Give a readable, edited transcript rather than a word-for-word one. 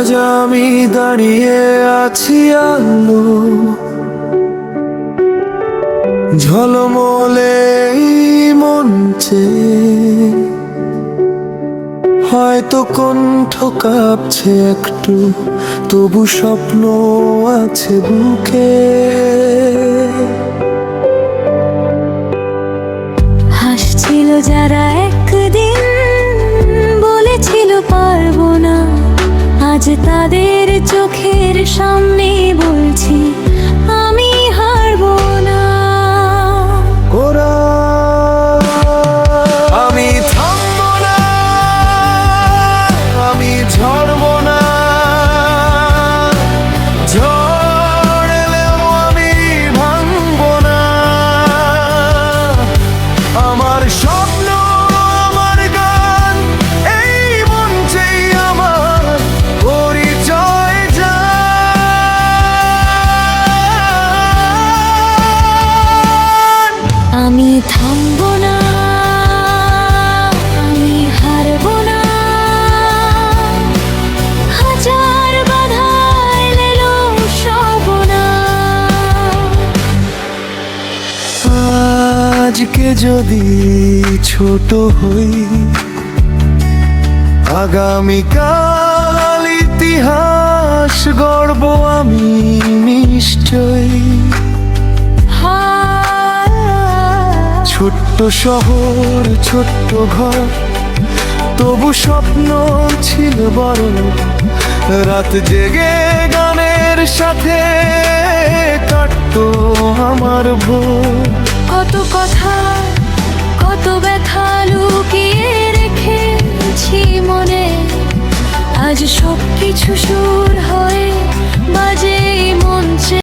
আজ আমি দাঁড়িয়ে আছি আলো ঝলমলে এই মঞ্চে, হয়তো কণ্ঠ কাঁপছে একটু, তবু স্বপ্ন আছে বুকে। হাসছিল যারা একদিন, বলেছিল পারবো না, আজ তাদের চোখের সামনে বলছি আমি হারবো না। ওরা আমি থামবো না, আমি ঝরবো না, ঝড় এলেও আমি ভাঙবো না। আমার স্বপ্ন, আমার গান, এই মঞ্চেই আমার পরিচয় জান। আমি থামবো না, আমি হারবো না, হাজার বাধা এলেও সব না। আজকে যদি ছোট হই, আগামীকাল ইতিহাস গড়ব আমি নিশ্চয়ই। ছোট্ট শহর, ছোট্ট ঘর, তবু স্বপ্ন ছিল বড়। রাত জেগে গানের সাথে কাটতো আমার ভোর। কত কথা, কত ব্যথা লুকিয়ে রেখেছি মনে, আজ সবকিছু সুর হয়ে বাজে মঞ্চে।